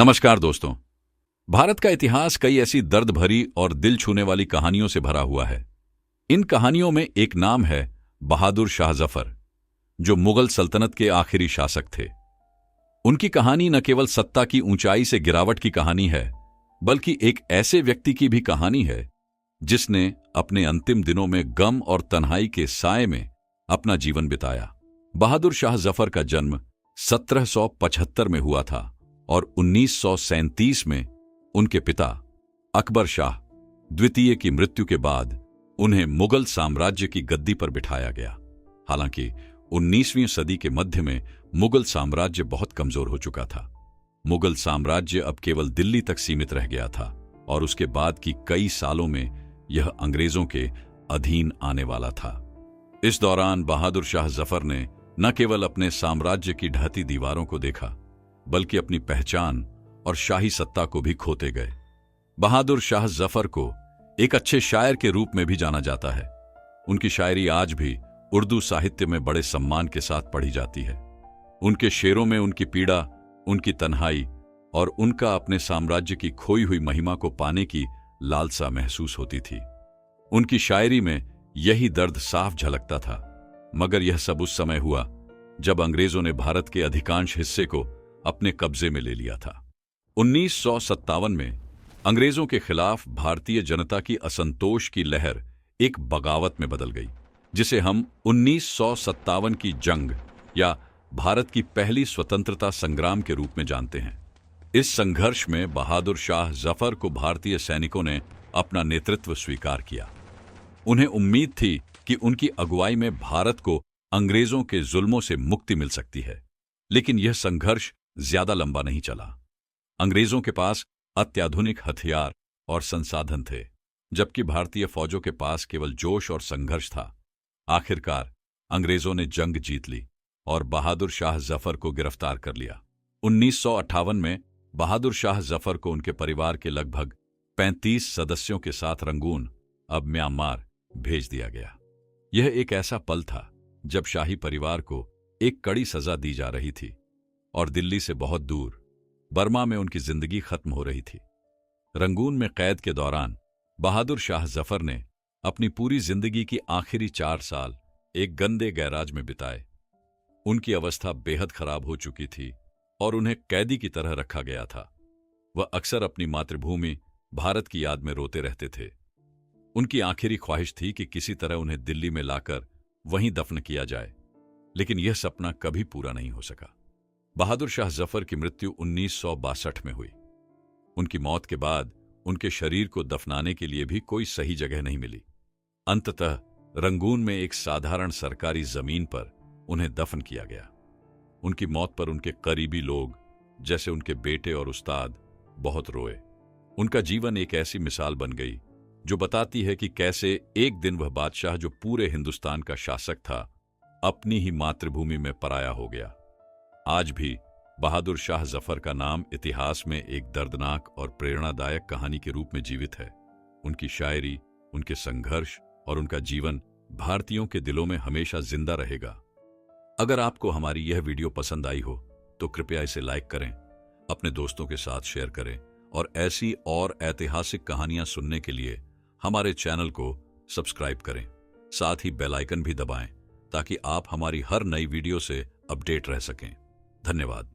नमस्कार दोस्तों। भारत का इतिहास कई ऐसी दर्द भरी और दिल छूने वाली कहानियों से भरा हुआ है। इन कहानियों में एक नाम है बहादुर शाह जफर, जो मुगल सल्तनत के आखिरी शासक थे। उनकी कहानी न केवल सत्ता की ऊंचाई से गिरावट की कहानी है, बल्कि एक ऐसे व्यक्ति की भी कहानी है जिसने अपने अंतिम दिनों में गम और तन्हाई के साए में अपना जीवन बिताया। बहादुर शाह जफर का जन्म 1775 में हुआ था और 1937 में उनके पिता अकबर शाह द्वितीय की मृत्यु के बाद उन्हें मुगल साम्राज्य की गद्दी पर बिठाया गया। हालांकि 19वीं सदी के मध्य में मुगल साम्राज्य बहुत कमजोर हो चुका था। मुगल साम्राज्य अब केवल दिल्ली तक सीमित रह गया था और उसके बाद की कई सालों में यह अंग्रेजों के अधीन आने वाला था। इस दौरान बहादुर शाह जफर ने न केवल अपने साम्राज्य की ढहती दीवारों को देखा, बल्कि अपनी पहचान और शाही सत्ता को भी खोते गए। बहादुर शाह जफर को एक अच्छे शायर के रूप में भी जाना जाता है। उनकी शायरी आज भी उर्दू साहित्य में बड़े सम्मान के साथ पढ़ी जाती है। उनके शेरों में उनकी पीड़ा, उनकी तन्हाई और उनका अपने साम्राज्य की खोई हुई महिमा को पाने की लालसा महसूस होती थी। उनकी शायरी में यही दर्द साफ झलकता था। मगर यह सब उस समय हुआ जब अंग्रेजों ने भारत के अधिकांश हिस्से को अपने कब्जे में ले लिया था। 1957 में अंग्रेजों के खिलाफ भारतीय जनता की असंतोष की लहर एक बगावत में बदल गई, जिसे हम 1957 की जंग या भारत की पहली स्वतंत्रता संग्राम के रूप में जानते हैं। इस संघर्ष में बहादुर शाह जफर को भारतीय सैनिकों ने अपना नेतृत्व स्वीकार किया। उन्हें उम्मीद थी कि उनकी अगुवाई में भारत को अंग्रेजों के जुल्मों से मुक्ति मिल सकती है। लेकिन यह संघर्ष ज्यादा लंबा नहीं चला। अंग्रेजों के पास अत्याधुनिक हथियार और संसाधन थे, जबकि भारतीय फौजों के पास केवल जोश और संघर्ष था। आखिरकार अंग्रेजों ने जंग जीत ली और बहादुर शाह जफर को गिरफ्तार कर लिया। 1958 में बहादुर शाह जफर को उनके परिवार के लगभग 35 सदस्यों के साथ रंगून, अब म्यांमार, भेज दिया गया। यह एक ऐसा पल था जब शाही परिवार को एक कड़ी सजा दी जा रही थी और दिल्ली से बहुत दूर बर्मा में उनकी जिंदगी खत्म हो रही थी। रंगून में कैद के दौरान बहादुर शाह जफर ने अपनी पूरी जिंदगी की आखिरी 4 साल एक गंदे गैराज में बिताए। उनकी अवस्था बेहद खराब हो चुकी थी और उन्हें कैदी की तरह रखा गया था। वह अक्सर अपनी मातृभूमि भारत की याद में रोते रहते थे। उनकी आखिरी ख्वाहिश थी कि किसी तरह उन्हें दिल्ली में लाकर वहीं दफन किया जाए, लेकिन यह सपना कभी पूरा नहीं हो सका। बहादुर शाह जफर की मृत्यु 1962 में हुई। उनकी मौत के बाद उनके शरीर को दफनाने के लिए भी कोई सही जगह नहीं मिली। अंततः रंगून में एक साधारण सरकारी जमीन पर उन्हें दफन किया गया। उनकी मौत पर उनके करीबी लोग, जैसे उनके बेटे और उस्ताद, बहुत रोए। उनका जीवन एक ऐसी मिसाल बन गई जो बताती है कि कैसे एक दिन वह बादशाह जो पूरे हिंदुस्तान का शासक था, अपनी ही मातृभूमि में पराया हो गया। आज भी बहादुर शाह जफर का नाम इतिहास में एक दर्दनाक और प्रेरणादायक कहानी के रूप में जीवित है। उनकी शायरी, उनके संघर्ष और उनका जीवन भारतीयों के दिलों में हमेशा जिंदा रहेगा। अगर आपको हमारी यह वीडियो पसंद आई हो तो कृपया इसे लाइक करें, अपने दोस्तों के साथ शेयर करें और ऐसी और ऐतिहासिक कहानियां सुनने के लिए हमारे चैनल को सब्सक्राइब करें। साथ ही बेल आइकन भी दबाएं ताकि आप हमारी हर नई वीडियो से अपडेट रह सकें। धन्यवाद।